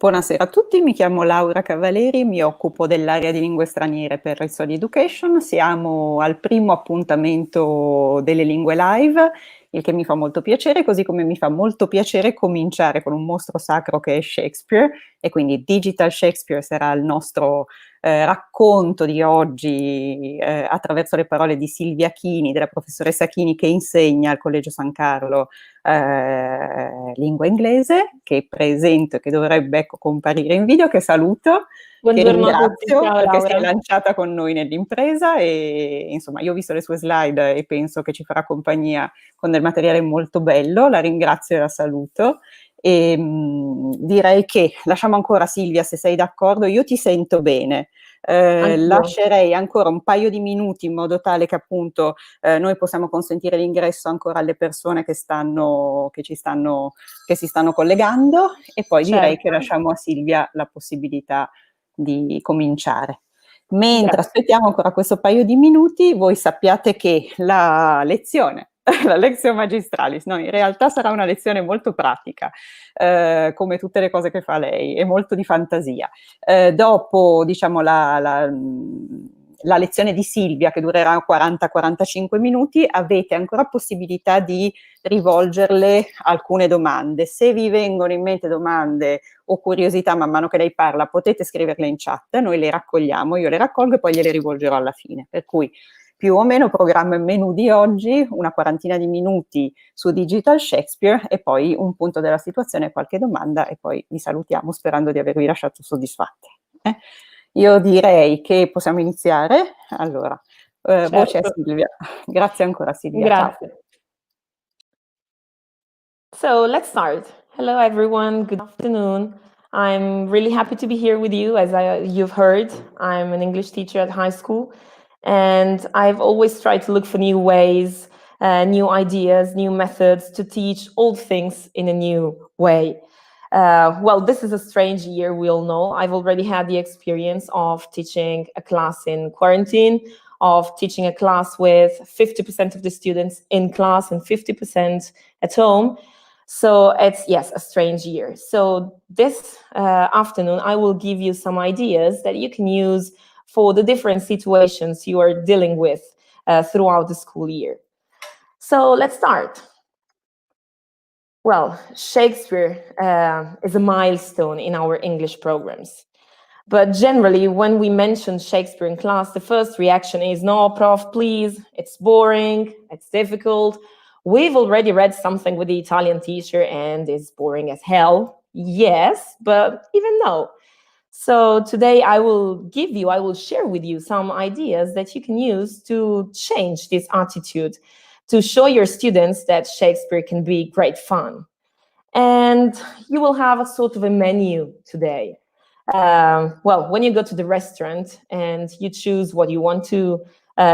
Buonasera a tutti, mi chiamo Laura Cavalieri, mi occupo dell'area di lingue straniere per Rizzoli Education. Siamo al primo appuntamento delle lingue live, il che mi fa molto piacere, così come mi fa molto piacere cominciare con un mostro sacro che è Shakespeare, e quindi Digital Shakespeare sarà il nostro racconto di oggi attraverso le parole di Silvia Chini, della professoressa Chini che insegna al Collegio San Carlo lingua inglese, che presento e che dovrebbe comparire in video, che saluto. Buongiorno a tutti, ciao perché Laura. si è lanciata con noi nell'impresa e insomma io ho visto le sue slide e penso che ci farà compagnia con del materiale molto bello. La ringrazio e la saluto. E direi che lasciamo ancora, Silvia, se sei d'accordo, io ti sento bene. Lascerei ancora un paio di minuti in modo tale che appunto noi possiamo consentire l'ingresso ancora alle persone che si stanno collegando, e poi direi che lasciamo a Silvia la possibilità di cominciare. Mentre aspettiamo ancora questo paio di minuti, voi sappiate che la lezione, la lezione magistralis, no, in realtà sarà una lezione molto pratica, come tutte le cose che fa lei, e molto di fantasia. Dopo, diciamo, la lezione di Silvia, che durerà 40-45 minuti, avete ancora possibilità di rivolgerle alcune domande. Se vi vengono in mente domande o curiosità man mano che lei parla, potete scriverle in chat, noi le raccogliamo, io le raccolgo e poi gliele rivolgerò alla fine. Per cui più o meno programma e menù di oggi, una quarantina di minuti su Digital Shakespeare e poi un punto della situazione, qualche domanda, e poi vi salutiamo sperando di avervi lasciato soddisfatti. Io direi che possiamo iniziare. Allora, voce a Silvia. Grazie ancora, Silvia. Grazie. Ciao. So let's start. Hello everyone, good afternoon. I'm really happy to be here with you. As you've heard, I'm an English teacher at high school, and I've always tried to look for new ways, new ideas, new methods to teach old things in a new way. Well, this is a strange year, we all know. I've already had the experience of teaching a class in quarantine, of teaching a class with 50% of the students in class and 50% at home. So it's, yes, a strange year. So this afternoon, I will give you some ideas that you can use for the different situations you are dealing with throughout the school year. So let's start. Well, Shakespeare is a milestone in our English programs. But generally, when we mention Shakespeare in class, the first reaction is, no, prof, please, it's boring, it's difficult. We've already read something with the Italian teacher and it's boring as hell. Yes, but even no. So today I will share with you some ideas that you can use to change this attitude, to show your students that Shakespeare can be great fun. And you will have a sort of a menu today. Well, when you go to the restaurant and you choose what you want to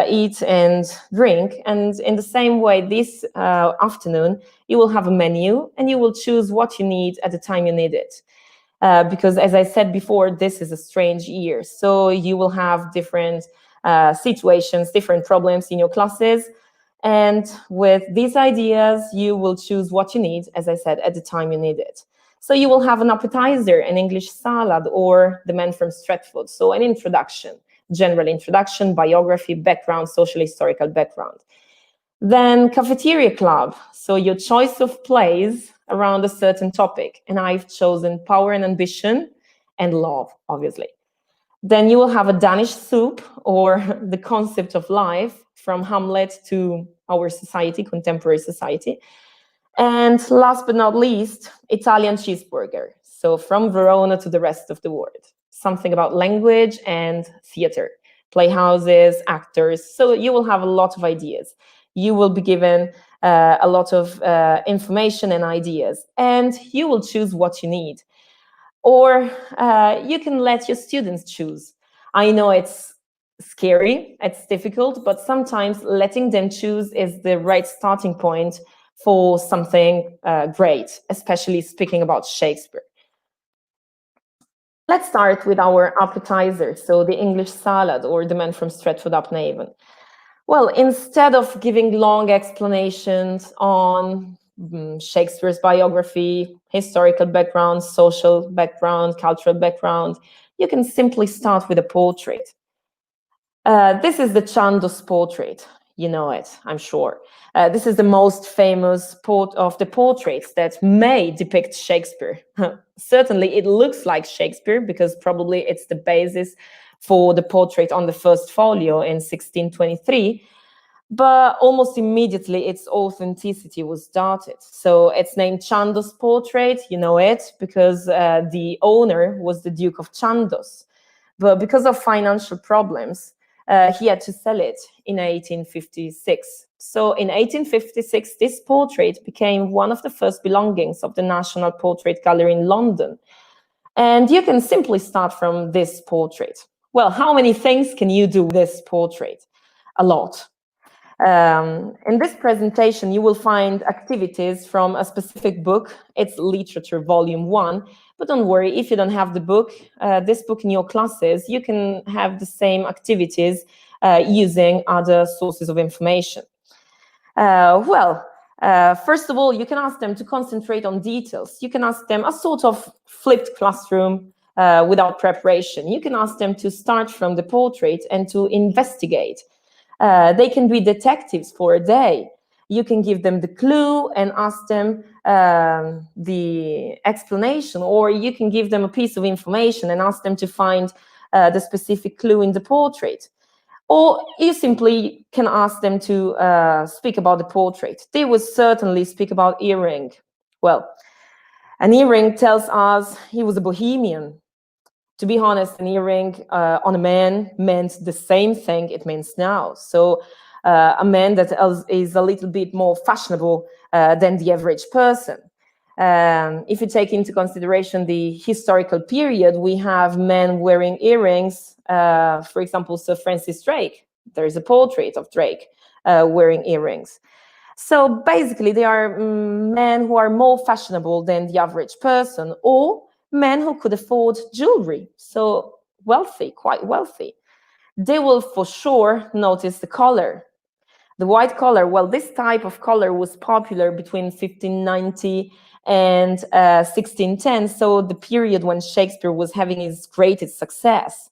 eat and drink, and in the same way this afternoon, you will have a menu and you will choose what you need at the time you need it. Because as I said before, this is a strange year. So you will have different situations, different problems in your classes. And with these ideas, you will choose what you need, as I said, at the time you need it. So you will have an appetizer, an English salad, or the man from Stratford. So an introduction, general introduction, biography, background, social historical background. Then cafeteria club. So your choice of plays around a certain topic. And I've chosen Power and Ambition and Love, obviously. Then you will have a Danish soup, or the concept of life, from Hamlet to our society, contemporary society. And last but not least, Italian cheeseburger. So from Verona to the rest of the world. Something about language and theater, playhouses, actors. So you will have a lot of ideas. You will be given a lot of information and ideas, and you will choose what you need. Or you can let your students choose. I know it's scary, it's difficult, but sometimes letting them choose is the right starting point for something great, especially speaking about Shakespeare. Let's start with our appetizer, so the English salad or the man from Stratford upon Avon. Well, instead of giving long explanations on Shakespeare's biography, historical background, social background, cultural background, you can simply start with a portrait. This is the Chandos portrait. You know it, I'm sure. This is the most famous of the portraits that may depict Shakespeare. Certainly, it looks like Shakespeare because probably it's the basis for the portrait on the first folio in 1623. But almost immediately, its authenticity was doubted. So it's named Chandos portrait. You know it because the owner was the Duke of Chandos. But because of financial problems, he had to sell it in 1856. So in 1856, this portrait became one of the first belongings of the National Portrait Gallery in London. And you can simply start from this portrait. Well, how many things can you do with this portrait? A lot. In this presentation, you will find activities from a specific book. It's Literature Volume 1. But don't worry, if you don't have the book, this book in your classes, you can have the same activities using other sources of information. First of all, you can ask them to concentrate on details. You can ask them a sort of flipped classroom without preparation. You can ask them to start from the portrait and to investigate. They can be detectives for a day. You can give them the clue and ask them the explanation, or you can give them a piece of information and ask them to find the specific clue in the portrait. Or you simply can ask them to speak about the portrait. They will certainly speak about earring. Well, an earring tells us he was a bohemian. To be honest, an earring on a man meant the same thing it means now. So a man that is a little bit more fashionable than the average person. If you take into consideration the historical period, we have men wearing earrings. For example, Sir Francis Drake. There is a portrait of Drake wearing earrings. So basically, they are men who are more fashionable than the average person, or men who could afford jewelry. So wealthy, quite wealthy. They will for sure notice the color. The white collar, well, this type of color was popular between 1590 and 1610, so the period when Shakespeare was having his greatest success,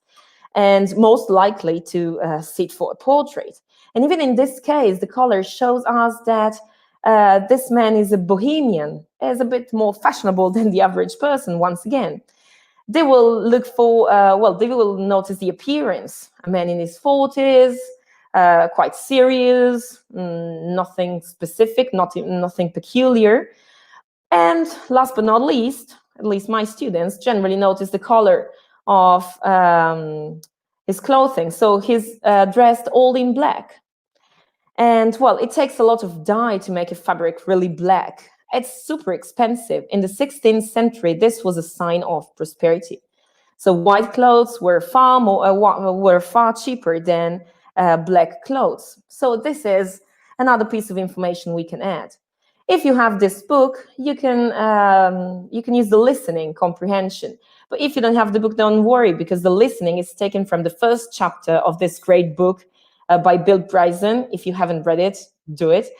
and most likely to sit for a portrait. And even in this case, the color shows us that this man is a bohemian, is a bit more fashionable than the average person, once again. They will look for, they will notice the appearance. A man in his 40s, quite serious, nothing specific, nothing peculiar. And last but not least, at least my students generally notice the color of his clothing. So he's dressed all in black. And well, it takes a lot of dye to make a fabric really black. It's super expensive. In the 16th century, this was a sign of prosperity. So white clothes were far cheaper than black clothes. So this is another piece of information we can add. If you have this book, you can use the listening comprehension. But if you don't have the book, don't worry, because the listening is taken from the first chapter of this great book by Bill Bryson. If you haven't read it, do it.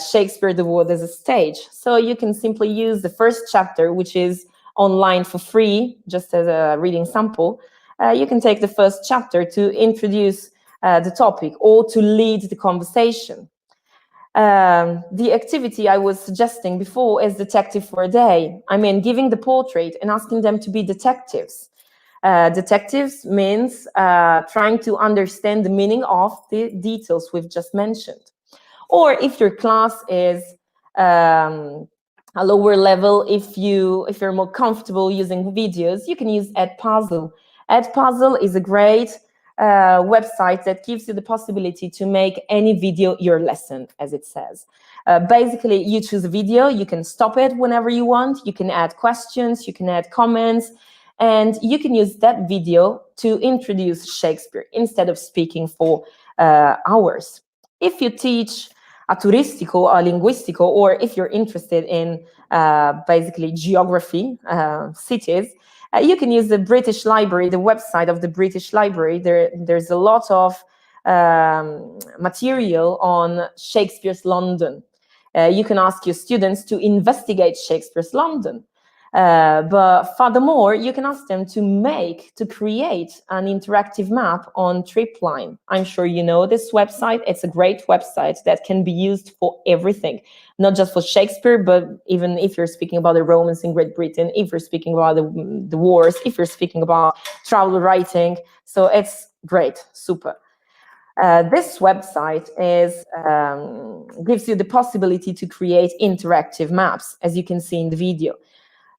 Shakespeare, the World as a Stage. So you can simply use the first chapter, which is online for free, just as a reading sample. You can take the first chapter to introduce the topic or to lead the conversation. The activity I was suggesting before is detective for a day. I mean, giving the portrait and asking them to be detectives. Detectives means trying to understand the meaning of the details we've just mentioned. Or if your class is a lower level, if you're more comfortable using videos, you can use Edpuzzle. Edpuzzle is a great website that gives you the possibility to make any video your lesson, as it says. Basically, you choose a video, you can stop it whenever you want, you can add questions, you can add comments, and you can use that video to introduce Shakespeare instead of speaking for hours. If you teach a turistico, a linguistico, or if you're interested in basically geography, cities, you can use the British Library, the website of the British Library. There's a lot of material on Shakespeare's London. You can ask your students to investigate Shakespeare's London. But furthermore, you can ask them to create an interactive map on Tripline. I'm sure you know this website. It's a great website that can be used for everything, not just for Shakespeare, but even if you're speaking about the Romans in Great Britain, if you're speaking about the wars, if you're speaking about travel writing. So it's great, super. This website gives you the possibility to create interactive maps, as you can see in the video.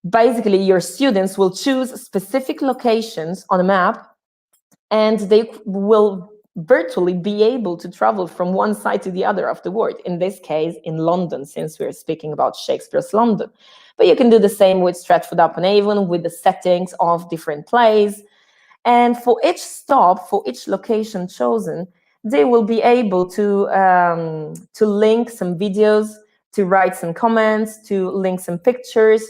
Basically, your students will choose specific locations on a map, and they will virtually be able to travel from one side to the other of the world, in this case, in London, since we're speaking about Shakespeare's London. But you can do the same with Stratford-upon-Avon, with the settings of different plays. And for each stop, for each location chosen, they will be able to link some videos, to write some comments, to link some pictures.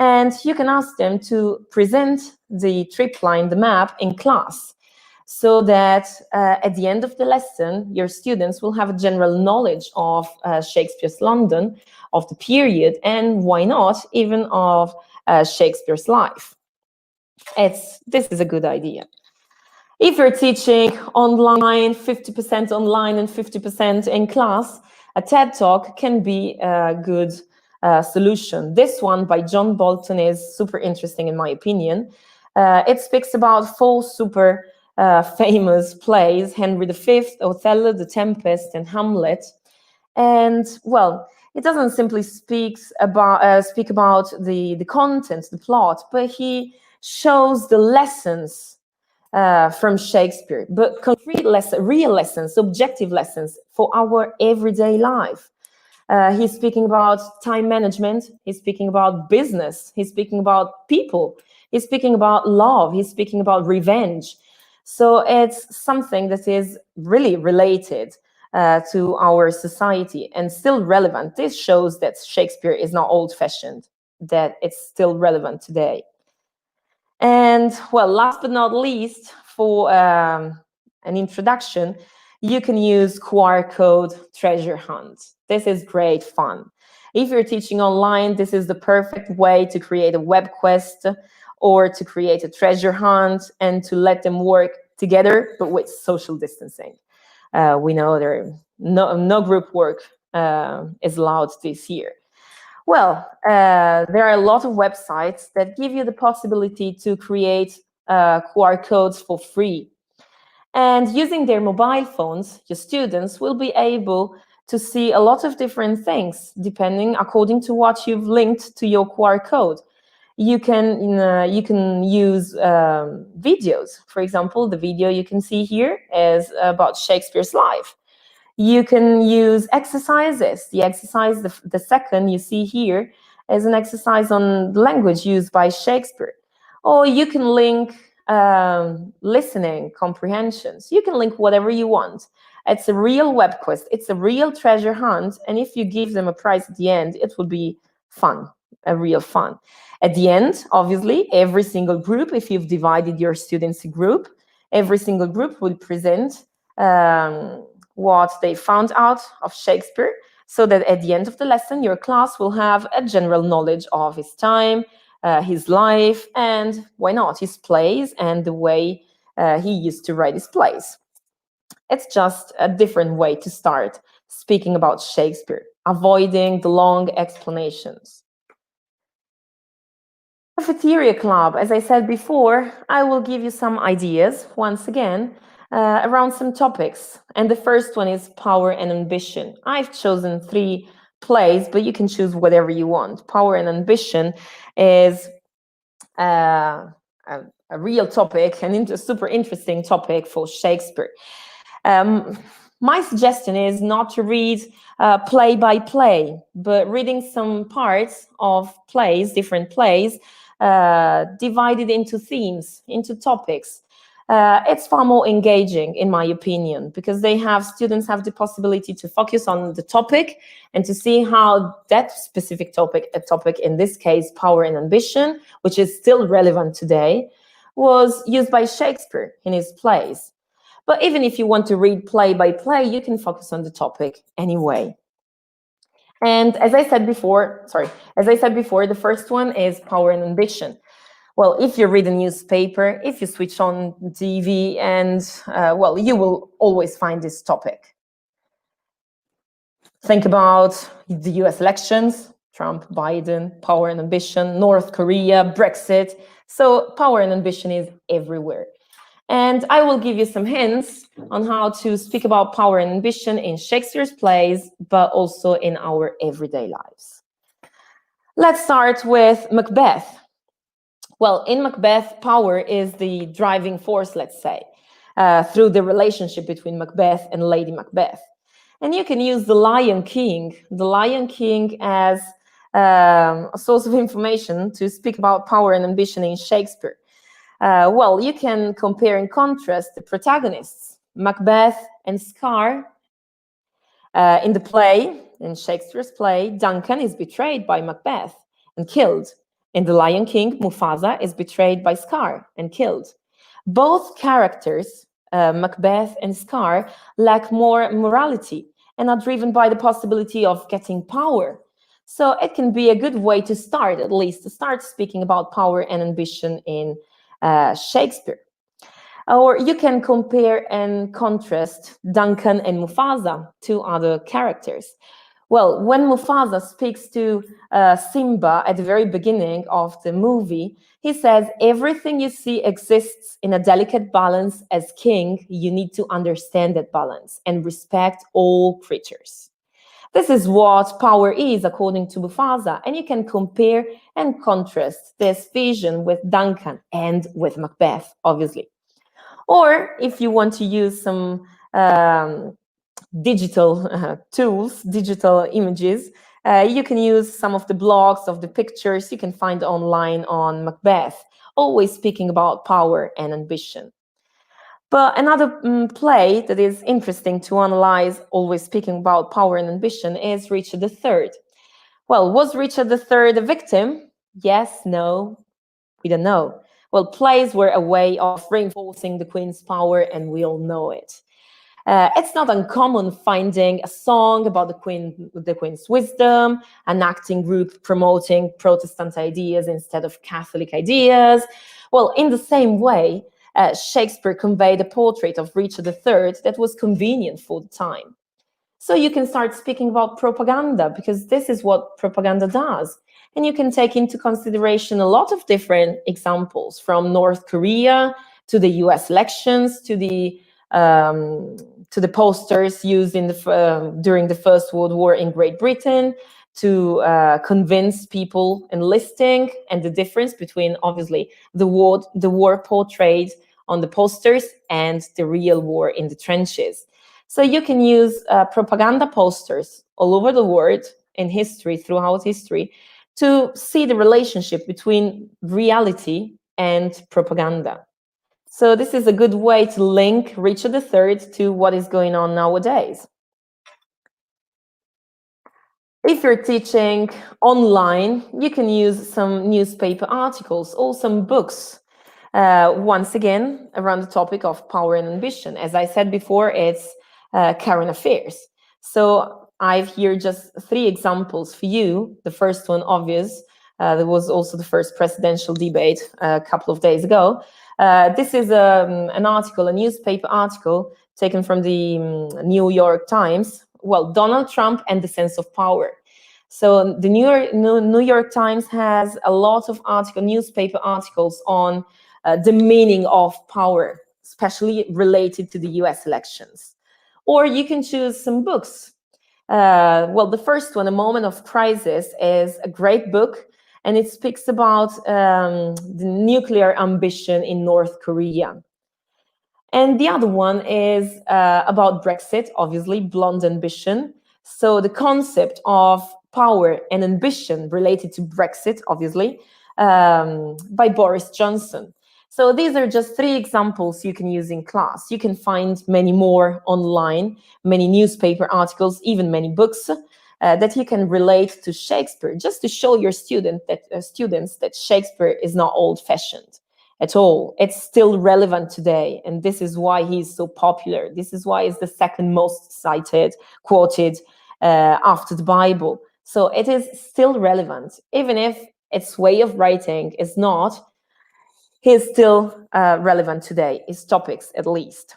And you can ask them to present the tripline, the map, in class, so that at the end of the lesson, your students will have a general knowledge of Shakespeare's London, of the period, and why not, even of Shakespeare's life. This is a good idea. If you're teaching online, 50% online and 50% in class, a TED Talk can be a good solution. This one by John Bolton is super interesting in my opinion. It speaks about 4 super famous plays: Henry V, Othello, The Tempest, and Hamlet. And well, it doesn't simply speak about the content, the plot, but he shows the lessons from Shakespeare, but concrete lessons, real lessons, objective lessons for our everyday life. He's speaking about time management, he's speaking about business, he's speaking about people, he's speaking about love, he's speaking about revenge. So it's something that is really related to our society and still relevant. This shows that Shakespeare is not old-fashioned, that it's still relevant today. And well, last but not least, for an introduction, you can use QR code treasure hunt. This is great fun. If you're teaching online, this is the perfect way to create a web quest or to create a treasure hunt and to let them work together, but with social distancing. We know no group work is allowed this year. Well, there are a lot of websites that give you the possibility to create QR codes for free. And using their mobile phones, your students will be able to see a lot of different things, according to what you've linked to your QR code. You can use videos. For example, the video you can see here is about Shakespeare's life. You can use exercises. The exercise, the second you see here, is an exercise on the language used by Shakespeare. Or you can link listening comprehensions. You can link whatever you want. It's a real web quest. It's a real treasure hunt. And if you give them a prize at the end, it will be fun, a real fun. At the end, obviously, every single group, if you've divided your students in group, every single group will present what they found out of Shakespeare, so that at the end of the lesson, your class will have a general knowledge of his time, his life, and why not, his plays and the way he used to write his plays. It's just a different way to start speaking about Shakespeare, avoiding the long explanations. Cafeteria Club, as I said before, I will give you some ideas, once again, around some topics. And the first one is power and ambition. I've chosen 3 plays, but you can choose whatever you want. Power and ambition is a real topic, a super interesting topic for Shakespeare. My suggestion is not to read play by play, but reading some parts of plays, different plays, divided into themes, into topics. It's far more engaging, in my opinion, because students have the possibility to focus on the topic and to see how that specific topic, a topic in this case, power and ambition, which is still relevant today, was used by Shakespeare in his plays. But even if you want to read play by play, you can focus on the topic anyway. And as I said before, the first one is power and ambition. Well, if you read a newspaper, if you switch on TV, and well, you will always find this topic. Think about the US elections, Trump, Biden, power and ambition, North Korea, Brexit. So power and ambition is everywhere. And I will give you some hints on how to speak about power and ambition in Shakespeare's plays, but also in our everyday lives. Let's start with Macbeth. Well, in Macbeth, power is the driving force, let's say, through the relationship between Macbeth and Lady Macbeth. And you can use the Lion King as a source of information to speak about power and ambition in Shakespeare. Well, you can compare and contrast the protagonists, Macbeth and Scar. In the play, in Shakespeare's play, Duncan is betrayed by Macbeth and killed. In The Lion King, Mufasa is betrayed by Scar and killed. Both characters, Macbeth and Scar, lack more morality and are driven by the possibility of getting power. So it can be a good way to start, at least, to start speaking about power and ambition in Shakespeare. Or you can compare and contrast Duncan and Mufasa, two other characters. Well, when Mufasa speaks to Simba at the very beginning of the movie, he says, everything you see exists in a delicate balance. As king, you need to understand that balance and respect all creatures. This is what power is, according to Mufasa, and you can compare and contrast this vision with Duncan and with Macbeth, obviously. Or if you want to use some digital tools, digital images, you can use some of the blogs of the pictures you can find online on Macbeth, always speaking about power and ambition. But another play that is interesting to analyze, always speaking about power and ambition, is Richard III. Well, was Richard III a victim? Yes, no, we don't know. Well, plays were a way of reinforcing the Queen's power, and we all know it. It's not uncommon finding a song about the Queen's wisdom, an acting group promoting Protestant ideas instead of Catholic ideas. Well, in the same way, Shakespeare conveyed a portrait of Richard III that was convenient for the time. So you can start speaking about propaganda, because this is what propaganda does. And you can take into consideration a lot of different examples, from North Korea to the US elections, to the posters used during the First World War in Great Britain, to convince people enlisting, and the difference between, obviously, the war portrayed on the posters and the real war in the trenches. So you can use propaganda posters all over the world in history, throughout history, to see the relationship between reality and propaganda. So this is a good way to link Richard III to what is going on nowadays. If you're teaching online, you can use some newspaper articles or some books, once again, around the topic of power and ambition. As I said before, it's current affairs. So I've here just 3 examples for you. The first one, obvious. There was also the first presidential debate a couple of days ago. This is an article, a newspaper article taken from the New York Times. Well, Donald Trump and the sense of power. So the New York Times has a lot of newspaper articles on the meaning of power, especially related to the US elections. Or you can choose some books. Well, the first one, A Moment of Crisis, is a great book, and it speaks about the nuclear ambition in North Korea. And the other one is about Brexit, obviously, Blonde Ambition. So the concept of power and ambition related to Brexit, obviously, by Boris Johnson. So these are just 3 examples you can use in class. You can find many more online, many newspaper articles, even many books that you can relate to Shakespeare, just to show your students that Shakespeare is not old-fashioned at all. It's still relevant today, and this is why he's so popular. This is why he's the second most cited, quoted after the Bible. So it is still relevant, even if its way of writing is not. He is still relevant today, his topics at least.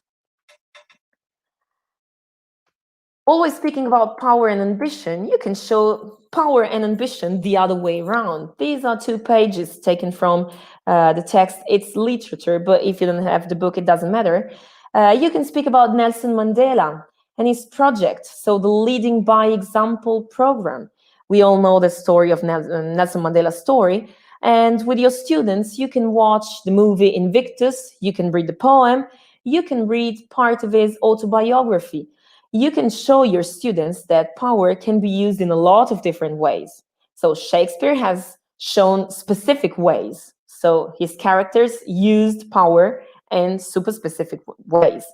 Always speaking about power and ambition, you can show power and ambition the other way around. These are 2 pages taken from the text. It's literature, but if you don't have the book, it doesn't matter. You can speak about Nelson Mandela and his project, so the Leading by Example program. We all know the story of Nelson Mandela's story, and with your students, you can watch the movie Invictus, you can read the poem, you can read part of his autobiography. You can show your students that power can be used in a lot of different ways. So Shakespeare has shown specific ways. So his characters used power in super specific ways.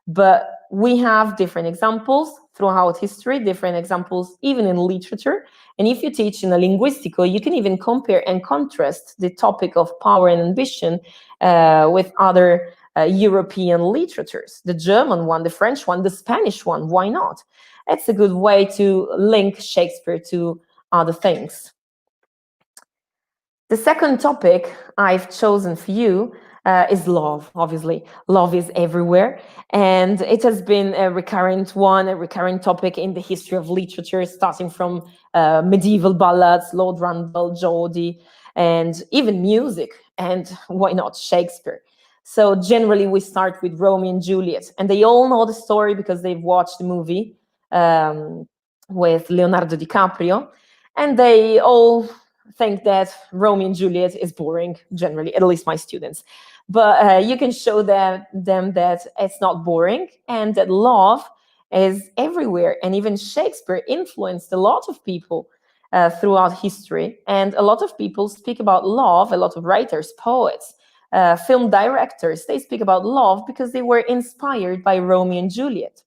But we have different examples throughout history, different examples even in literature. And if you teach in a linguistico, you can even compare and contrast the topic of power and ambition with other European literatures, the German one, the French one, the Spanish one, why not? It's a good way to link Shakespeare to other things. The second topic I've chosen for you is love, obviously. Love is everywhere, and it has been a recurrent topic in the history of literature, starting from medieval ballads, Lord Randall, Geordie, and even music, and why not Shakespeare? So generally we start with Romeo and Juliet, and they all know the story because they've watched the movie with Leonardo DiCaprio, and they all think that Romeo and Juliet is boring, generally, at least my students. But you can show them that it's not boring and that love is everywhere. And even Shakespeare influenced a lot of people throughout history. And a lot of people speak about love, a lot of writers, poets, film directors, they speak about love because they were inspired by Romeo and Juliet.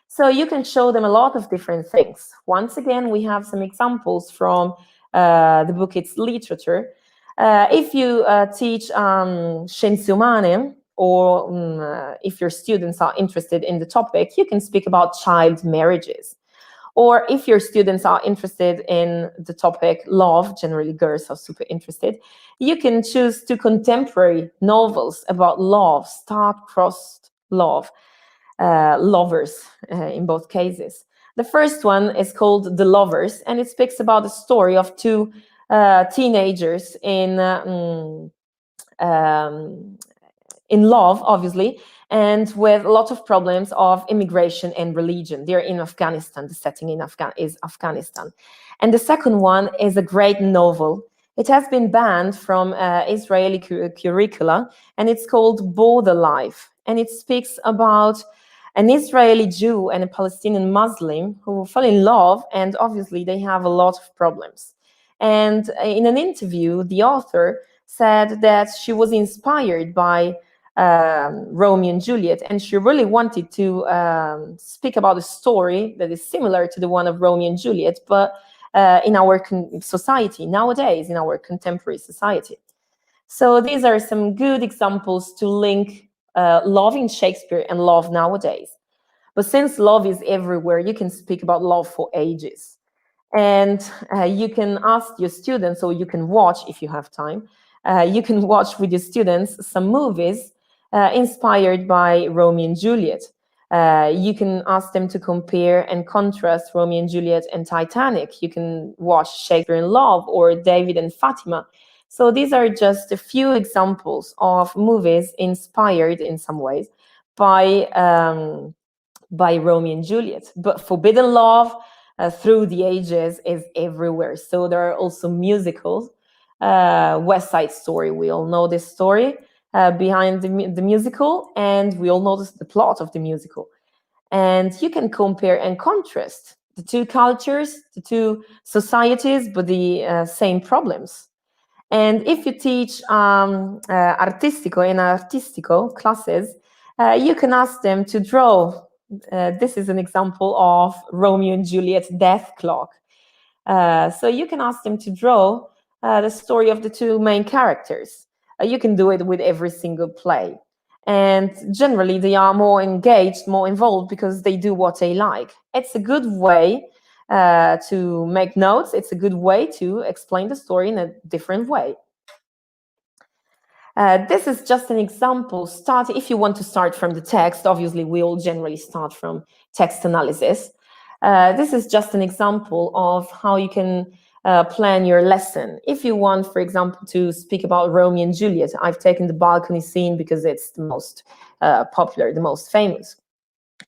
So you can show them a lot of different things. Once again, we have some examples from the book, it's literature. If you teach scienze umane, or if your students are interested in the topic, you can speak about child marriages. Or if your students are interested in the topic love, generally girls are super interested, you can choose 2 contemporary novels about love, star-crossed love, lovers in both cases. The first one is called The Lovers, and it speaks about the story of 2 teenagers in love, obviously, and with a lot of problems of immigration and religion. They're in Afghanistan. The setting in is Afghanistan. And the second one is a great novel. It has been banned from Israeli curricula, and it's called Border Life. And it speaks about an Israeli Jew and a Palestinian Muslim who fell in love, and obviously they have a lot of problems. And in an interview, the author said that she was inspired by Romeo and Juliet, and she really wanted to speak about a story that is similar to the one of Romeo and Juliet, but in our society nowadays, in our contemporary society. So these are some good examples to link love in Shakespeare and love nowadays. But since love is everywhere, you can speak about love for ages. And you can ask your students, or you can watch if you have time, you can watch with your students some movies inspired by Romeo and Juliet. You can ask them to compare and contrast Romeo and Juliet and Titanic. You can watch Shakespeare in Love or David and Fatima. So these are just a few examples of movies inspired in some ways by Romeo and Juliet. But forbidden love through the ages is everywhere. So there are also musicals. West Side Story, we all know this story behind the musical, and we all know the plot of the musical. And you can compare and contrast the 2 cultures, the 2 societies, but the same problems. And if you teach artistico and artistico classes, you can ask them to draw. This is an example of Romeo and Juliet death clock. So you can ask them to draw the story of the 2 main characters. You can do it with every single play. And generally, they are more engaged, more involved, because they do what they like. It's a good way to make notes. It's a good way to explain the story in a different way. This is just an example. If you want to start from the text, obviously we all generally start from text analysis. This is just an example of how you can plan your lesson. If you want, for example, to speak about Romeo and Juliet, I've taken the balcony scene because it's the most popular, the most famous.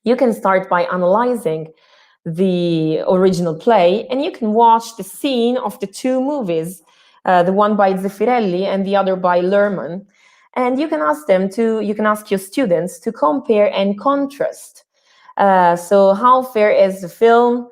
You can start by analyzing the original play, and you can watch the scene of the two movies, the one by Zeffirelli and the other by Lerman, and you can ask your students to compare and contrast. So how fair is the film?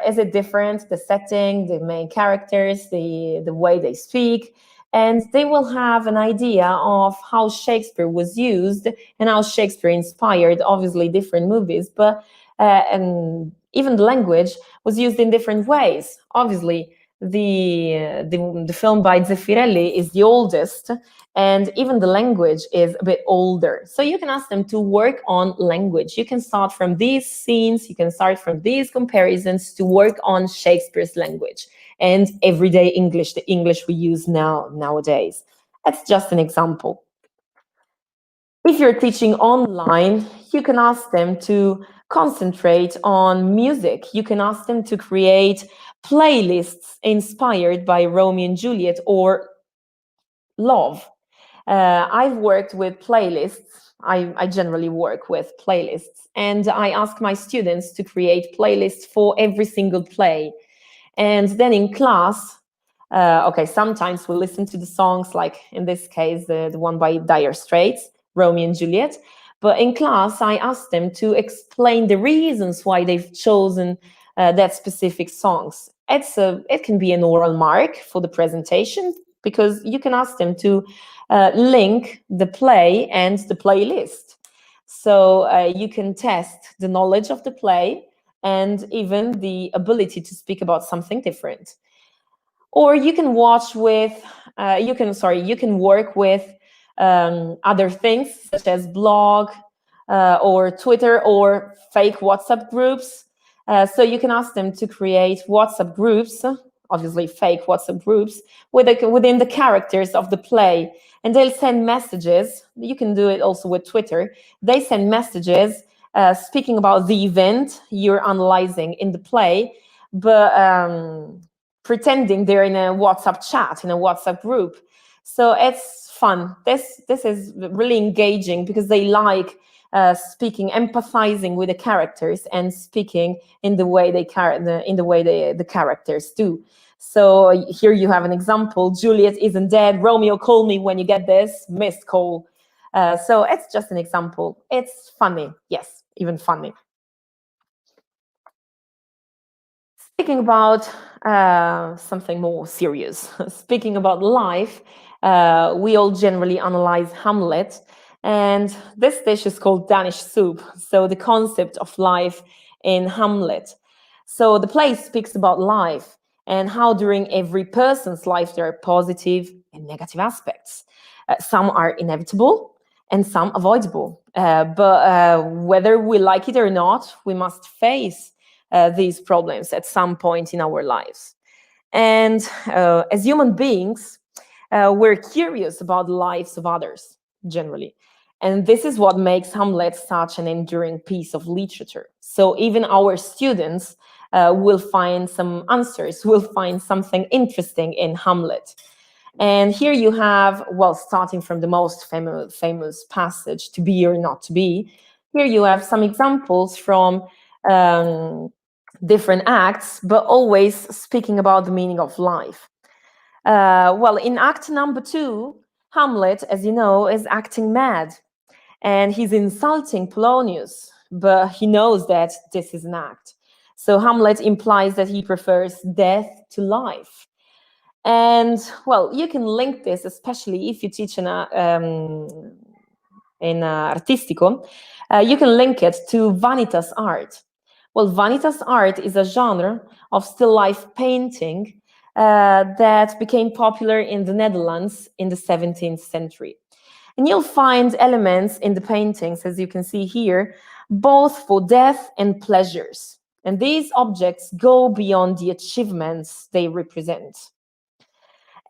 Is it different? The setting, the main characters, the way they speak, and they will have an idea of how Shakespeare was used and how Shakespeare inspired, obviously, different movies, but and even the language was used in different ways. Obviously, the film by Zeffirelli is the oldest, and even the language is a bit older. So you can ask them to work on language. You can start from these scenes, you can start from these comparisons to work on Shakespeare's language and everyday English, the English we use nowadays. That's just an example. If you're teaching online, you can ask them to concentrate on music. You can ask them to create playlists inspired by Romeo and Juliet or love. I've worked with playlists. I generally work with playlists, and I ask my students to create playlists for every single play. And then in class, okay, sometimes we listen to the songs, like in this case, the one by Dire Straits, Romeo and Juliet. But in class, I ask them to explain the reasons why they've chosen that specific songs. It can be an oral mark for the presentation, because you can ask them to link the play and the playlist. So you can test the knowledge of the play and even the ability to speak about something different. Or you can work with other things such as blog or Twitter or fake WhatsApp groups. So you can ask them to create WhatsApp groups, obviously fake WhatsApp groups, within the characters of the play. And they'll send messages. You can do it also with Twitter. They send messages speaking about the event you're analyzing in the play, but pretending they're in a WhatsApp chat, in a WhatsApp group. So it's fun. This is really engaging, because they like speaking, empathizing with the characters and speaking in the way the characters do. So here you have an example. Juliet isn't dead. Romeo, call me when you get this. Missed call. So it's just an example. It's funny. Yes, even funny. Speaking about something more serious, speaking about life, we all generally analyze Hamlet, and this dish is called Danish soup. So the concept of life in Hamlet. So the play speaks about life and how during every person's life there are positive and negative aspects. Some are inevitable and some avoidable. But whether we like it or not, we must face these problems at some point in our lives. And as human beings, we're curious about the lives of others, generally. And this is what makes Hamlet such an enduring piece of literature. So even our students will find some answers, will find something interesting in Hamlet. And here you have, well, starting from the most famous passage, to be or not to be, here you have some examples from different acts, but always speaking about the meaning of life. Well, in act number 2, Hamlet, as you know, is acting mad, and he's insulting Polonius, but he knows that this is an act. So Hamlet implies that he prefers death to life. And, well, you can link this, especially if you teach in Artistico, you can link it to Vanitas art. Well, Vanitas art is a genre of still life painting that became popular in the Netherlands in the 17th century. And you'll find elements in the paintings, as you can see here, both for death and pleasures. And these objects go beyond the achievements they represent.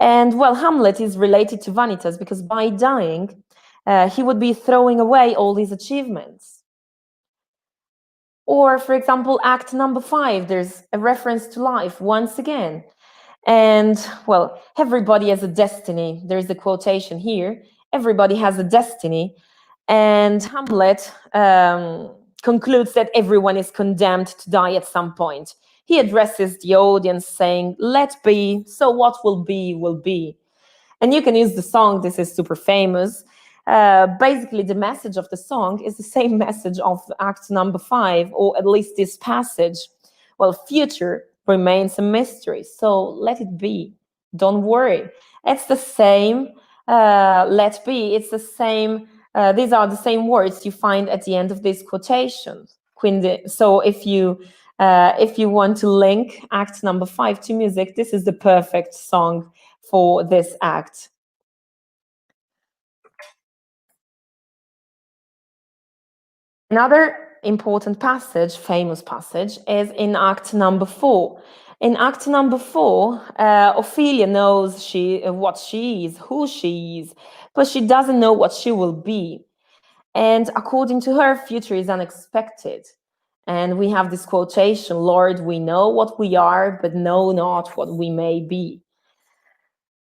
And well, Hamlet is related to vanitas because by dying, he would be throwing away all these achievements. Or, for example, act number 5, there's a reference to life once again. And well, everybody has a destiny. There's a quotation here. Everybody has a destiny. And Hamlet concludes that everyone is condemned to die at some point. He addresses the audience saying, let be, so what will be, will be. And you can use the song, this is super famous. Basically, the message of the song is the same message of act number 5, or at least this passage. Well, future remains a mystery, so let it be. Don't worry. It's the same, let be. It's the same, these are the same words you find at the end of this quotation. So if you want to link act number 5 to music, this is the perfect song for this act. Another important passage, famous passage, is in act number 4. In act number 4, Ophelia knows what she is, who she is, but she doesn't know what she will be. And according to her, future is unexpected. And we have this quotation, Lord, we know what we are, but know not what we may be.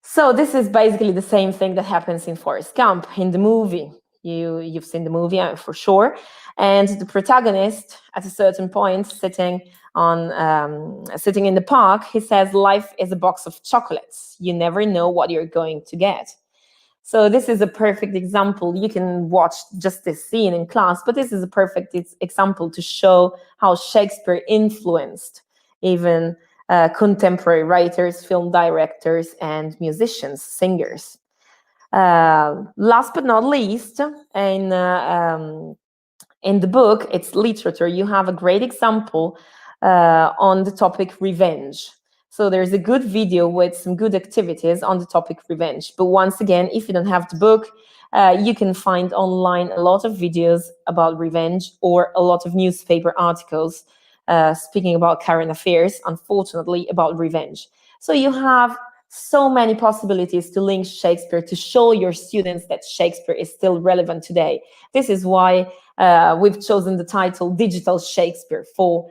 So this is basically the same thing that happens in Forrest Gump, in the movie. You've seen the movie for sure. And the protagonist, at a certain point, sitting in the park, he says, life is a box of chocolates. You never know what you're going to get. So this is a perfect example. You can watch just this scene in class, but this is a perfect example to show how Shakespeare influenced even contemporary writers, film directors, and musicians, singers. Last but not least, in the book, it's literature, you have a great example on the topic revenge. So there's a good video with some good activities on the topic revenge. But once again, if you don't have the book, you can find online a lot of videos about revenge or a lot of newspaper articles speaking about current affairs, unfortunately, about revenge. So you have so many possibilities to link Shakespeare, to show your students that Shakespeare is still relevant today. This is why we've chosen the title Digital Shakespeare for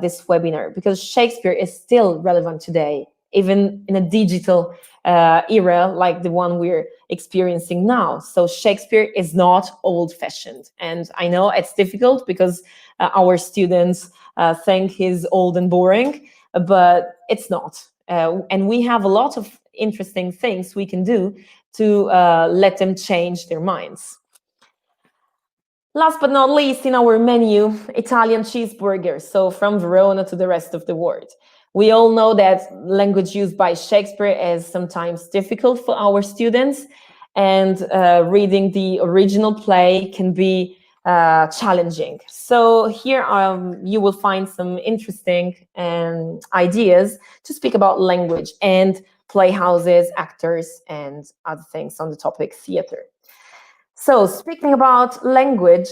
this webinar, because Shakespeare is still relevant today, even in a digital era like the one we're experiencing now. So Shakespeare is not old-fashioned. And I know it's difficult because our students think he's old and boring, but it's not. And we have a lot of interesting things we can do to let them change their minds. Last but not least, in our menu, Italian cheeseburgers, so from Verona to the rest of the world. We all know that language used by Shakespeare is sometimes difficult for our students, and reading the original play can be challenging. So here you will find some interesting ideas to speak about language and playhouses, actors, and other things on the topic theater. So speaking about language,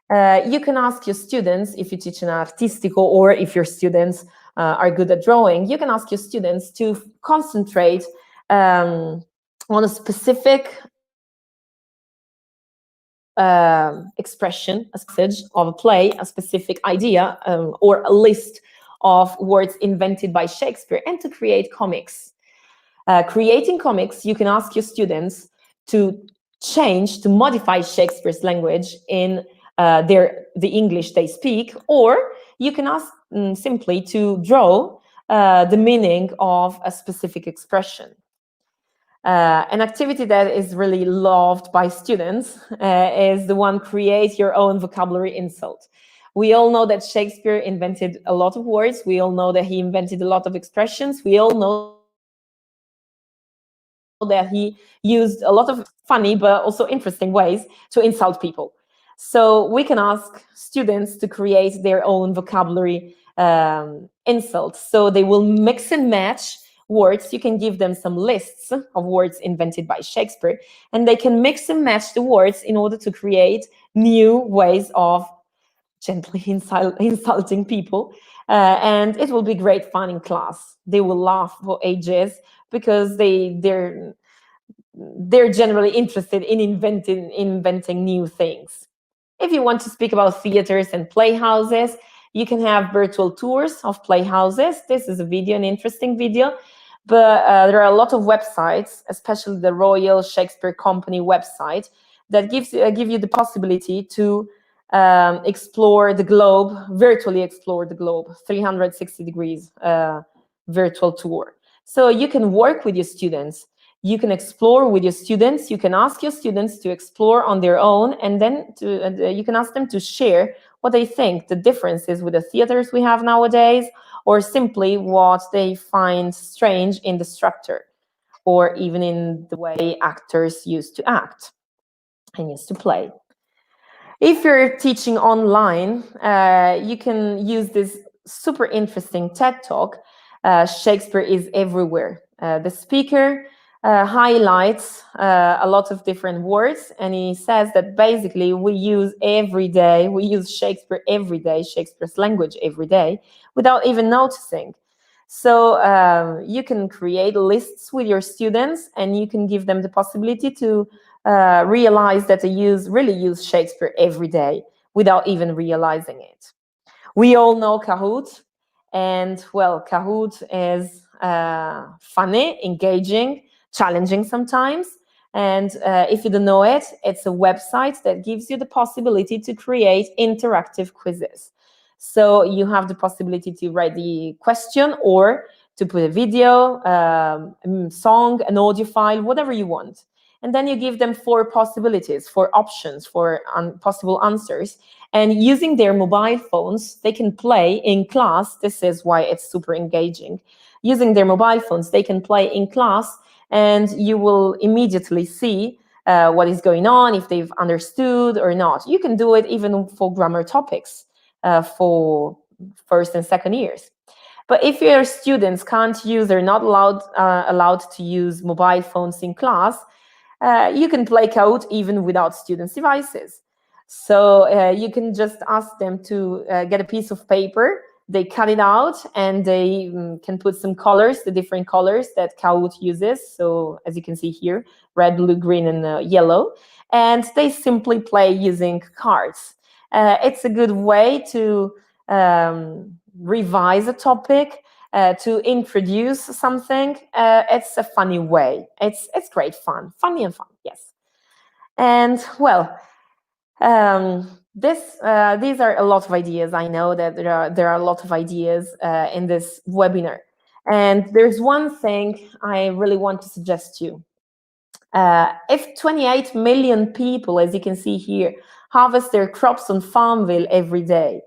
you can ask your students, if you teach an artistico or if your students are good at drawing, you can ask your students to concentrate on a specific expression, a message of a play, a specific idea, or a list of words invented by Shakespeare, and to create comics. Creating comics, you can ask your students to modify Shakespeare's language in the English they speak, or you can ask simply to draw the meaning of a specific expression. An activity that is really loved by students is the one create your own vocabulary insult. We all know that Shakespeare invented a lot of words. We all know that he invented a lot of expressions. We all know that he used a lot of funny but also interesting ways to insult people. So we can ask students to create their own vocabulary insults. So they will mix and match words. You can give them some lists of words invented by Shakespeare, and they can mix and match the words in order to create new ways of gently insulting people, and it will be great fun in class. They will laugh for ages because they're generally interested in inventing new things. If you want to speak about theaters and playhouses, you can have virtual tours of playhouses. This is a video, an interesting video, but there are a lot of websites, especially the Royal Shakespeare Company website, that give you the possibility to explore the globe, virtually explore the globe, 360 degrees virtual tour. So you can work with your students. You can explore with your students. You can ask your students to explore on their own, and then you can ask them to share what they think the differences with the theaters we have nowadays, or simply what they find strange in the structure, or even in the way actors used to act and used to play. If you're teaching online, you can use this super interesting TED Talk, Shakespeare is Everywhere. The speaker highlights a lot of different words, and he says that basically we use Shakespeare every day, Shakespeare's language every day, without even noticing. So you can create lists with your students, and you can give them the possibility to realize that they really use Shakespeare every day without even realizing it. We all know Kahoot, and well, Kahoot is funny, engaging, challenging sometimes. And if you don't know it, it's a website that gives you the possibility to create interactive quizzes. So you have the possibility to write the question or to put a video, song, an audio file, whatever you want. And then you give them 4 possibilities, 4 options, 4 possible answers. And using their mobile phones, they can play in class. This is why it's super engaging. Using their mobile phones, they can play in class, and you will immediately see what is going on, if they've understood or not. You can do it even for grammar topics for first and second years. But if your students can't use, or not allowed to use mobile phones in class, you can play Kahoot even without students' devices. So you can just ask them to get a piece of paper, they cut it out, and they can put some colors, the different colors that Kahoot uses. So as you can see here, red, blue, green, and yellow. And they simply play using cards. It's a good way to revise a topic, to introduce something. It's a funny way. It's great fun, funny and fun, yes. And well, these are a lot of ideas. I know that there are a lot of ideas in this webinar. And there's one thing I really want to suggest to you. If 28 million people, as you can see here, harvest their crops on Farmville every day,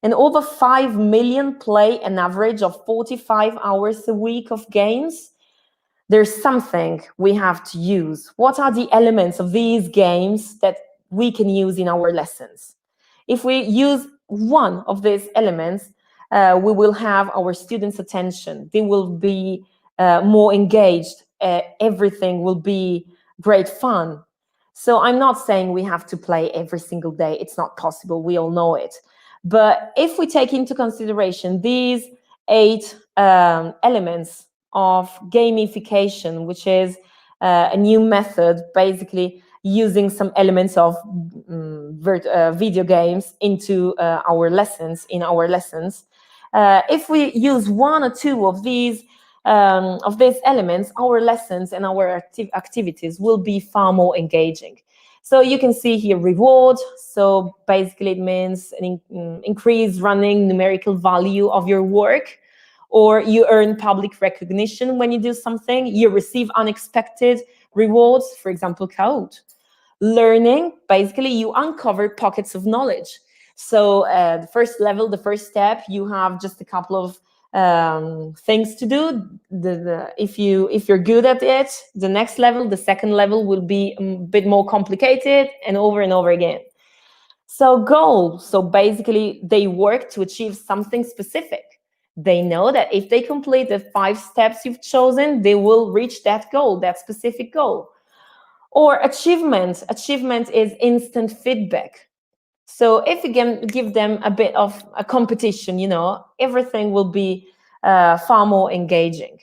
and over 5 million play an average of 45 hours a week of games, there's something we have to use. What are the elements of these games that we can use in our lessons? If we use one of these elements, we will have our students' attention. They will be more engaged. Everything will be great fun. So I'm not saying we have to play every single day. It's not possible. We all know it. But if we take into consideration these 8 elements of gamification, which is a new method, basically using some elements of video games into our lessons, if we use 1 or 2 of these elements, our lessons and our activities will be far more engaging. So you can see here reward. So basically it means an increased running numerical value of your work, or you earn public recognition when you do something. You receive unexpected rewards, for example, Kahoot. Learning, basically you uncover pockets of knowledge. So the first level, the first step, you have just a couple of things to do. If you're good at it, the next level, the second level, will be a bit more complicated, and over again. So goal. So basically they work to achieve something specific. They know that if they complete the 5 steps you've chosen, they will reach that goal, that specific goal. Or achievement. Achievement is instant feedback. So if you can give them a bit of a competition, you know, everything will be far more engaging.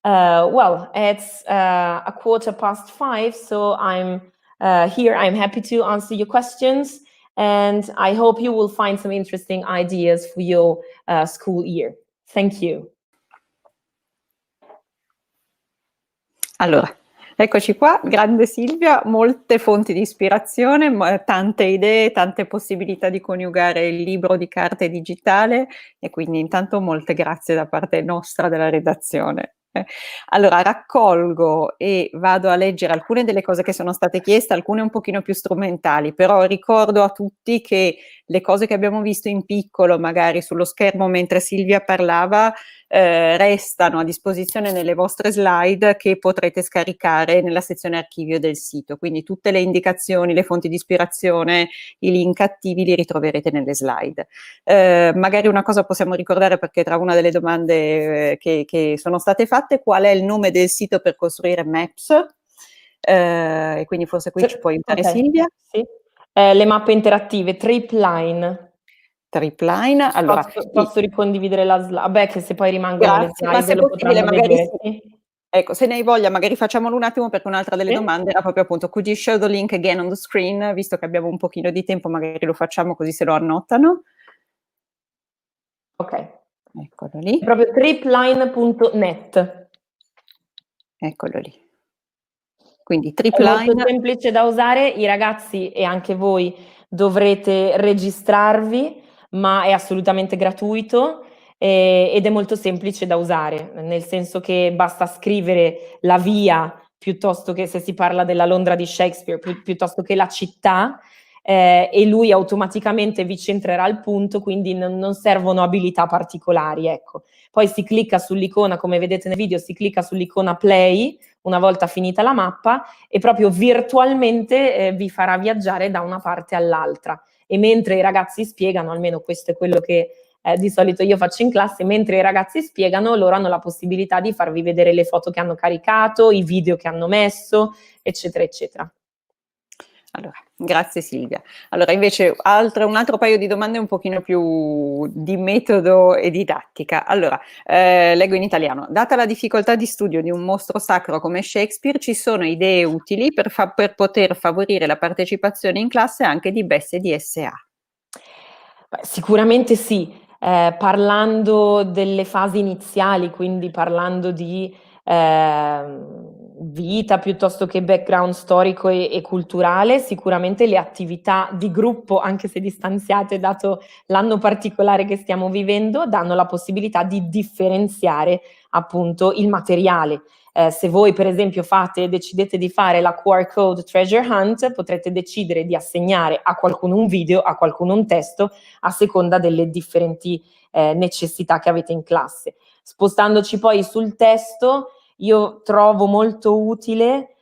Well, it's 5:15, so I'm here. I'm happy to answer your questions, and I hope you will find some interesting ideas for your school year. Thank you. Allora, eccoci qua, grande Silvia, molte fonti di ispirazione, tante idee, tante possibilità di coniugare il libro di carta e digitale, e quindi intanto molte grazie da parte nostra della redazione. Allora, raccolgo e vado a leggere alcune delle cose che sono state chieste, alcune un pochino più strumentali, però ricordo a tutti che le cose che abbiamo visto in piccolo, magari sullo schermo mentre Silvia parlava, restano a disposizione nelle vostre slide che potrete scaricare nella sezione archivio del sito, quindi tutte le indicazioni, le fonti di ispirazione, i link attivi li ritroverete nelle slide. Magari una cosa possiamo ricordare, perché tra una delle domande che sono state fatte, qual è il nome del sito per costruire Maps? E quindi forse qui ci può aiutare Silvia. Sì. Le mappe interattive, Tripline. Tripline, allora posso ricondividere la slide? Vabbè, che se poi rimangono le grazie, ma slide se lo possibile potranno magari vedere. sì. Ecco, se ne hai voglia magari facciamolo un attimo, perché un'altra delle domande era proprio appunto could you show the link again on the screen, visto che abbiamo un pochino di tempo magari lo facciamo così se lo annotano. Ok. Eccolo lì. È proprio tripline.net. Eccolo lì. Quindi È molto Tripline. semplice da usare, i ragazzi e anche voi dovrete registrarvi, ma è assolutamente gratuito ed è molto semplice da usare, nel senso che basta scrivere la via, piuttosto che, se si parla della Londra di Shakespeare, piuttosto che la città, e lui automaticamente vi centrerà il punto, quindi non servono abilità particolari, ecco. Poi si clicca sull'icona, come vedete nel video, si clicca sull'icona play una volta finita la mappa, e proprio virtualmente vi farà viaggiare da una parte all'altra. E mentre i ragazzi spiegano, almeno questo è quello che di solito io faccio in classe, mentre i ragazzi spiegano, loro hanno la possibilità di farvi vedere le foto che hanno caricato, i video che hanno messo, eccetera, eccetera. Allora, grazie Silvia. Allora, invece, un altro paio di domande un pochino più di metodo e didattica. Allora, leggo in italiano. Data la difficoltà di studio di un mostro sacro come Shakespeare, ci sono idee utili per poter favorire la partecipazione in classe anche di BES e di SA? Beh, sicuramente sì. Parlando delle fasi iniziali, quindi parlando di vita piuttosto che background storico e culturale, sicuramente le attività di gruppo, anche se distanziate dato l'anno particolare che stiamo vivendo, danno la possibilità di differenziare appunto il materiale. Se voi per esempio decidete di fare la QR code treasure hunt, potrete decidere di assegnare a qualcuno un video, a qualcuno un testo, a seconda delle differenti necessità che avete in classe. Spostandoci poi sul testo, io trovo molto utile,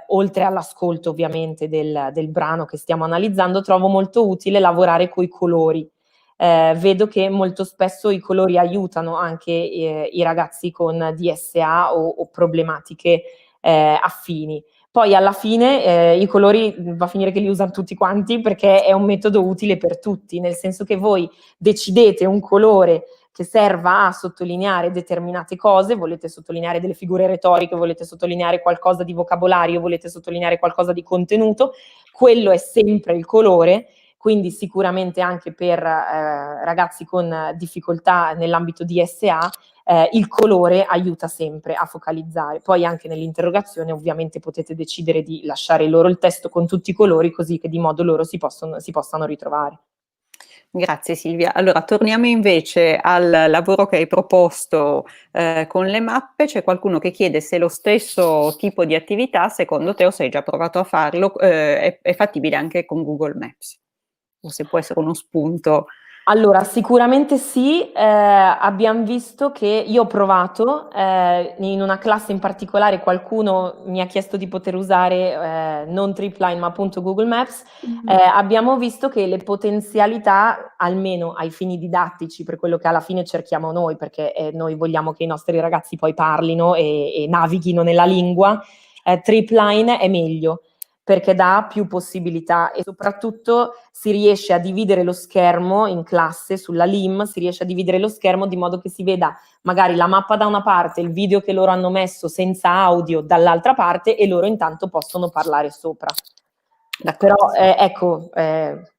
oltre all'ascolto ovviamente del brano che stiamo analizzando, trovo molto utile lavorare coi colori. Vedo che molto spesso i colori aiutano anche i ragazzi con DSA o problematiche affini. Poi alla fine i colori va a finire che li usano tutti quanti, perché è un metodo utile per tutti, nel senso che voi decidete un colore che serva a sottolineare determinate cose, volete sottolineare delle figure retoriche, volete sottolineare qualcosa di vocabolario, volete sottolineare qualcosa di contenuto, quello è sempre il colore. Quindi sicuramente anche per ragazzi con difficoltà nell'ambito di SA, il colore aiuta sempre a focalizzare. Poi anche nell'interrogazione ovviamente potete decidere di lasciare loro il testo con tutti i colori, così che di modo loro si possano ritrovare. Grazie Silvia. Allora, torniamo invece al lavoro che hai proposto con le mappe. C'è qualcuno che chiede se lo stesso tipo di attività, secondo te, o se hai già provato a farlo, è fattibile anche con Google Maps, o se può essere uno spunto. Allora, sicuramente sì, abbiamo visto che io ho provato, in una classe in particolare qualcuno mi ha chiesto di poter usare non Tripline ma appunto Google Maps, abbiamo visto che le potenzialità, almeno ai fini didattici, per quello che alla fine cerchiamo noi, perché noi vogliamo che i nostri ragazzi poi parlino e navighino nella lingua, Tripline è meglio. perché dà più possibilità e soprattutto si riesce a dividere lo schermo in classe sulla LIM, si riesce a dividere lo schermo di modo che si veda magari la mappa da una parte, il video che loro hanno messo senza audio dall'altra parte e loro intanto possono parlare sopra. Però ecco,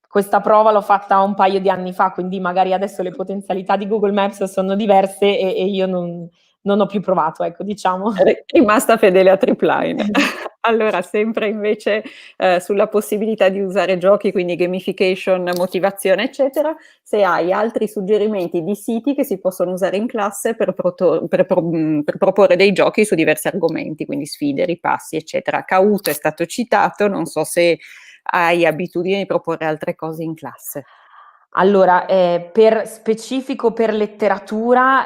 questa prova l'ho fatta un paio di anni fa, quindi magari adesso le potenzialità di Google Maps sono diverse e io non ho più provato, ecco, diciamo. Rimasta fedele a Tripline. Allora, sempre invece sulla possibilità di usare giochi, quindi gamification, motivazione, eccetera, se hai altri suggerimenti di siti che si possono usare in classe per proporre dei giochi su diversi argomenti, quindi sfide, ripassi, eccetera. Kahoot è stato citato, non so se hai abitudine di proporre altre cose in classe. Allora, per specifico per letteratura,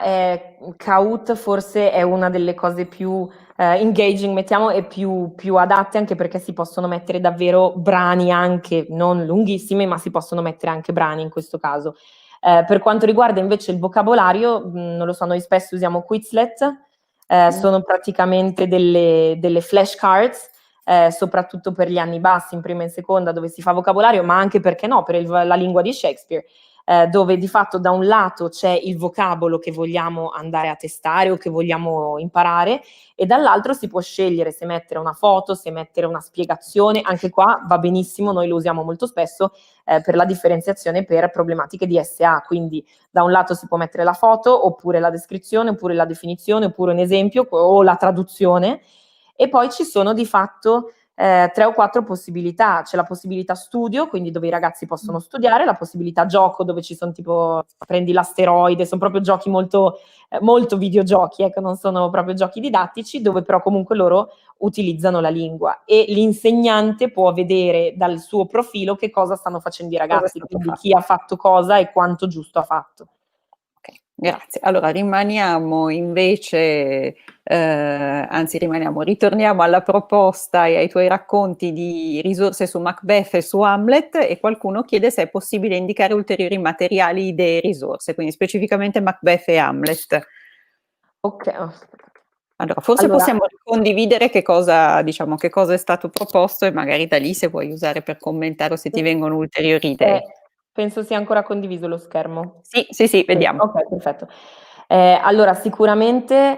Kahoot forse è una delle cose più engaging, mettiamo, e più adatte, anche perché si possono mettere davvero brani anche, non lunghissimi, ma si possono mettere anche brani in questo caso. Per quanto riguarda invece il vocabolario, non lo so, noi spesso usiamo Quizlet, sono praticamente delle flashcards, soprattutto per gli anni bassi, in prima e in seconda, dove si fa vocabolario, ma anche, perché no, per la lingua di Shakespeare, dove di fatto da un lato c'è il vocabolo che vogliamo andare a testare o che vogliamo imparare, e dall'altro si può scegliere se mettere una foto, se mettere una spiegazione. Anche qua va benissimo, noi lo usiamo molto spesso per la differenziazione per problematiche di SA, quindi da un lato si può mettere la foto, oppure la descrizione, oppure la definizione, oppure un esempio o la traduzione. E poi ci sono di fatto 3 o 4 possibilità. C'è la possibilità studio, quindi dove i ragazzi possono studiare, la possibilità gioco, dove ci sono tipo prendi l'asteroide, sono proprio giochi molto, molto videogiochi, ecco, non sono proprio giochi didattici, dove però comunque loro utilizzano la lingua e l'insegnante può vedere dal suo profilo che cosa stanno facendo i ragazzi, quindi chi ha fatto cosa e quanto giusto ha fatto. Ok, grazie. Allora rimaniamo invece, ritorniamo alla proposta e ai tuoi racconti di risorse su Macbeth e su Hamlet, e qualcuno chiede se è possibile indicare ulteriori materiali, idee e risorse, quindi specificamente Macbeth e Hamlet. Ok. Allora, forse possiamo condividere che cosa, diciamo, che cosa è stato proposto, e magari da lì se vuoi usare per commentare o se ti vengono ulteriori idee. Penso sia ancora condiviso lo schermo. Sì, vediamo. Ok, perfetto. Allora, sicuramente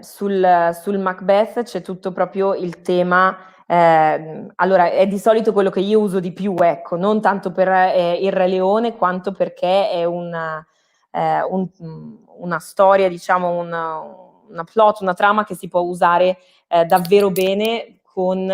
sul Macbeth c'è tutto proprio il tema. Allora, è di solito quello che io uso di più, ecco, non tanto per il Re Leone, quanto perché è una storia, diciamo, una plot, una trama che si può usare davvero bene con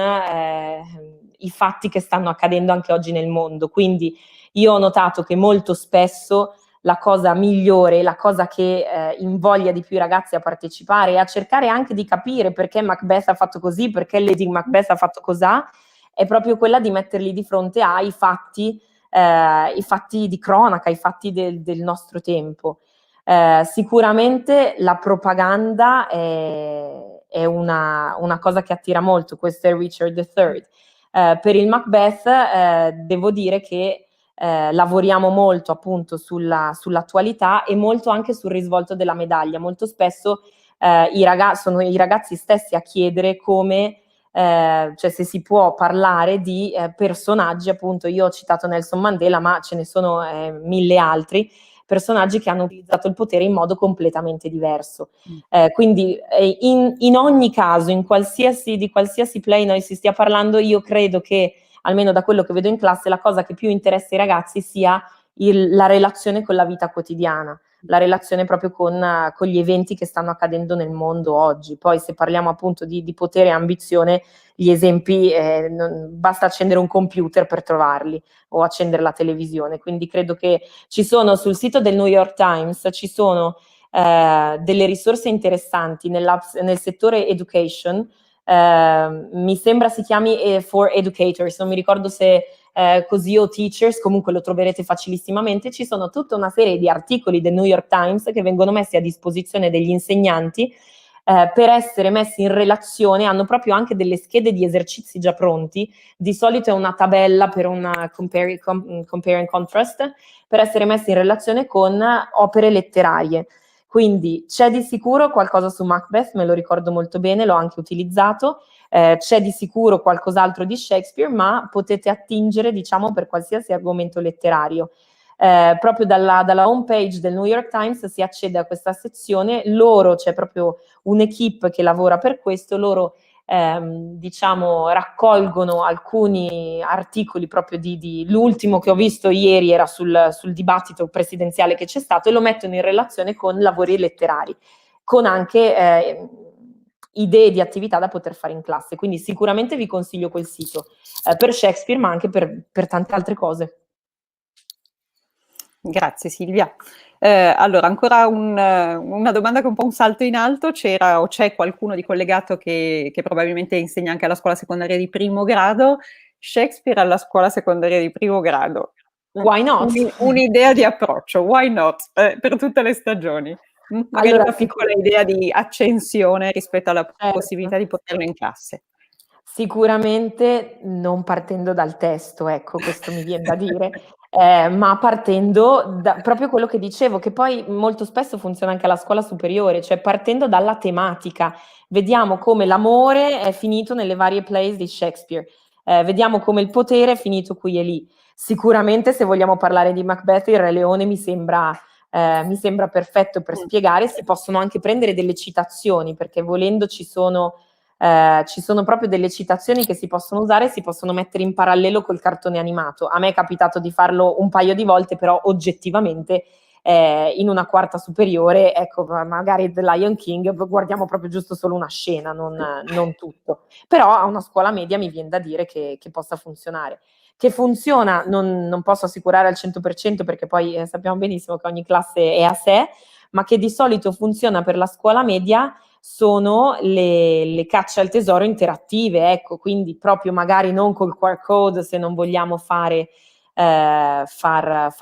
i fatti che stanno accadendo anche oggi nel mondo. Quindi io ho notato che molto spesso la cosa migliore, la cosa che invoglia di più i ragazzi a partecipare e a cercare anche di capire perché Macbeth ha fatto così, perché Lady Macbeth ha fatto cos'ha, è proprio quella di metterli di fronte ai fatti di cronaca, i fatti del nostro tempo. Sicuramente la propaganda è una cosa che attira molto. Questo è Richard III. Per il Macbeth devo dire che lavoriamo molto appunto sull'attualità e molto anche sul risvolto della medaglia. Molto spesso sono i ragazzi stessi a chiedere come, cioè se si può parlare di personaggi, appunto io ho citato Nelson Mandela, ma ce ne sono 1000 altri personaggi che hanno utilizzato il potere in modo completamente diverso. Quindi in ogni caso, di qualsiasi play noi si stia parlando, io credo che, almeno da quello che vedo in classe, la cosa che più interessa ai ragazzi sia la relazione con la vita quotidiana, la relazione proprio con gli eventi che stanno accadendo nel mondo oggi. Poi se parliamo appunto di potere e ambizione, gli esempi, basta accendere un computer per trovarli o accendere la televisione. Quindi credo che ci sono sul sito del New York Times, ci sono delle risorse interessanti nel settore education. Mi sembra si chiami For Educators, non mi ricordo se così o Teachers, comunque lo troverete facilissimamente. Ci sono tutta una serie di articoli del New York Times che vengono messi a disposizione degli insegnanti per essere messi in relazione, hanno proprio anche delle schede di esercizi già pronti, di solito è una tabella per una compare and contrast, per essere messi in relazione con opere letterarie. Quindi c'è di sicuro qualcosa su Macbeth, me lo ricordo molto bene, l'ho anche utilizzato. c'è di sicuro qualcos'altro di Shakespeare, ma potete attingere, diciamo, per qualsiasi argomento letterario. Proprio dalla home page del New York Times si accede a questa sezione, c'è proprio un'equipe che lavora per questo, loro diciamo raccolgono alcuni articoli proprio l'ultimo che ho visto ieri era sul dibattito presidenziale che c'è stato, e lo mettono in relazione con lavori letterari, con anche idee di attività da poter fare in classe. Quindi sicuramente vi consiglio quel sito per Shakespeare, ma anche per tante altre cose. Grazie Silvia. Allora, ancora una domanda che è un po' un salto in alto. C'era o c'è qualcuno di collegato che probabilmente insegna anche alla scuola secondaria di primo grado? Shakespeare alla scuola secondaria di primo grado. Why not? Un'idea di approccio, why not? Per tutte le stagioni. Magari allora, una piccola idea di accensione rispetto alla possibilità di poterlo in classe. Sicuramente non partendo dal testo, ecco, questo mi viene da dire, ma partendo da proprio quello che dicevo, che poi molto spesso funziona anche alla scuola superiore, cioè partendo dalla tematica. Vediamo come l'amore è finito nelle varie plays di Shakespeare, vediamo come il potere è finito qui e lì. Sicuramente se vogliamo parlare di Macbeth, il Re Leone mi sembra perfetto per spiegare. Si possono anche prendere delle citazioni, perché volendo ci sono proprio delle citazioni che si possono usare e si possono mettere in parallelo col cartone animato. A me è capitato di farlo un paio di volte, però oggettivamente in una quarta superiore, ecco, magari The Lion King guardiamo proprio giusto solo una scena, non tutto. Però a una scuola media mi viene da dire che possa funzionare. Che funziona non posso assicurare al 100%, perché poi sappiamo benissimo che ogni classe è a sé, ma che di solito funziona per la scuola media sono le cacce al tesoro interattive, ecco, quindi proprio magari non col QR code se non vogliamo far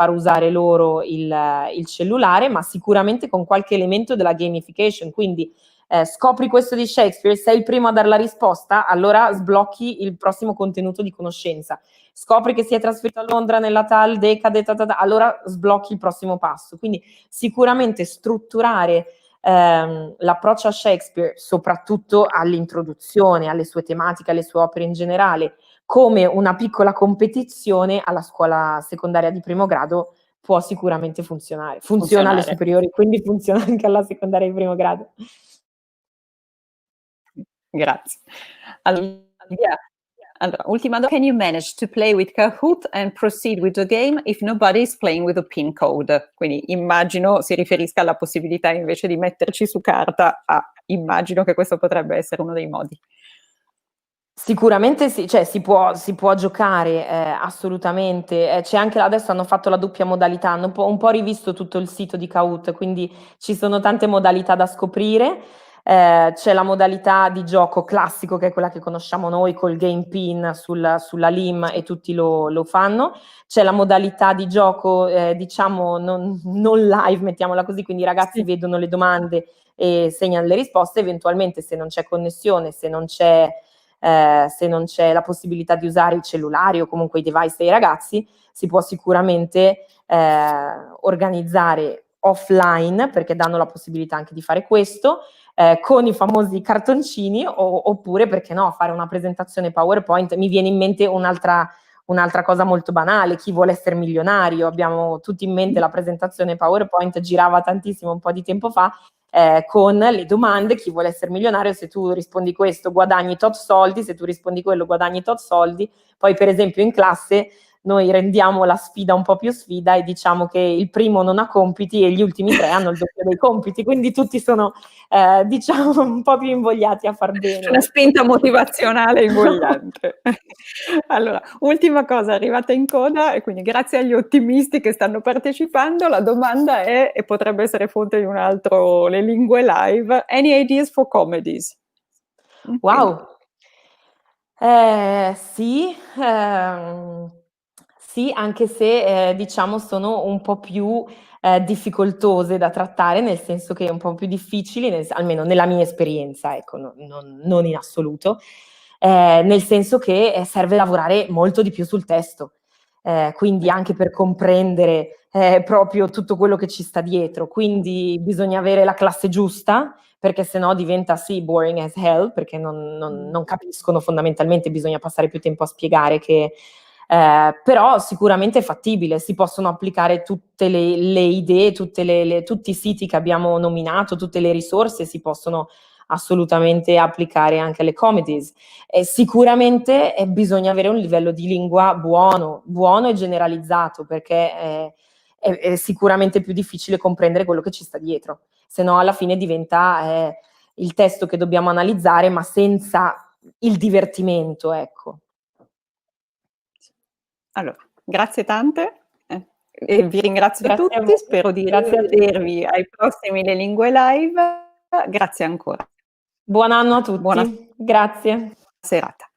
usare loro il cellulare, ma sicuramente con qualche elemento della gamification, quindi scopri questo di Shakespeare, sei il primo a dare la risposta, allora sblocchi il prossimo contenuto di conoscenza. Scopri che si è trasferito a Londra nella tal decade, allora sblocchi il prossimo passo. Quindi sicuramente strutturare l'approccio a Shakespeare, soprattutto all'introduzione, alle sue tematiche, alle sue opere in generale, come una piccola competizione alla scuola secondaria di primo grado, può sicuramente funzionare. Funziona alle superiori, quindi funziona anche alla secondaria di primo grado. Grazie. Allora, ultima domanda. Can you manage to play with Kahoot and proceed with the game if nobody is playing with the pin code? Quindi immagino si riferisca alla possibilità invece di metterci su carta. Immagino che questo potrebbe essere uno dei modi. Sicuramente sì, cioè si può giocare assolutamente. C'è anche adesso hanno fatto la doppia modalità, hanno un po' rivisto tutto il sito di Kahoot, quindi ci sono tante modalità da scoprire. C'è la modalità di gioco classico, che è quella che conosciamo noi col game pin sulla LIM, e tutti lo fanno. C'è la modalità di gioco diciamo non live, mettiamola così, quindi i ragazzi vedono le domande e segnano le risposte. Eventualmente, se non c'è connessione, se non c'è la possibilità di usare i cellulari o comunque i device dei ragazzi, si può sicuramente organizzare offline, perché danno la possibilità anche di fare questo, con i famosi cartoncini, oppure, perché no, fare una presentazione PowerPoint. Mi viene in mente un'altra cosa molto banale: chi vuole essere milionario. Abbiamo tutti in mente la presentazione PowerPoint, girava tantissimo un po' di tempo fa, con le domande: chi vuole essere milionario, se tu rispondi questo guadagni tot soldi, se tu rispondi quello guadagni tot soldi. Poi per esempio in classe noi rendiamo la sfida un po' più sfida e diciamo che il primo non ha compiti e gli ultimi 3 hanno il doppio dei compiti, quindi tutti sono diciamo un po' più invogliati a far bene. Una spinta motivazionale invogliante. Allora, ultima cosa arrivata in coda, e quindi grazie agli ottimisti che stanno partecipando, la domanda è, e potrebbe essere fonte di un altro Le Lingue Live: any ideas for comedies? Wow! Sì, sì, anche se diciamo sono un po' più difficoltose da trattare, nel senso che è un po' più difficili, almeno nella mia esperienza, ecco, non in assoluto, nel senso che serve lavorare molto di più sul testo. quindi anche per comprendere proprio tutto quello che ci sta dietro. Quindi bisogna avere la classe giusta, perché sennò diventa sì boring as hell, perché non capiscono fondamentalmente, bisogna passare più tempo a spiegare che... però sicuramente è fattibile, si possono applicare tutte le idee, tutti i siti che abbiamo nominato, tutte le risorse si possono assolutamente applicare anche alle comedies. Sicuramente bisogna avere un livello di lingua buono e generalizzato, perché è sicuramente più difficile comprendere quello che ci sta dietro, se no alla fine diventa il testo che dobbiamo analizzare, ma senza il divertimento, ecco. Allora, grazie tante e vi ringrazio Grazie a tutti, voi. spero di Grazie a tutti. rivedervi ai prossimi Le Lingue Live. Grazie ancora. Buon anno a Buona tutti. Grazie. serata.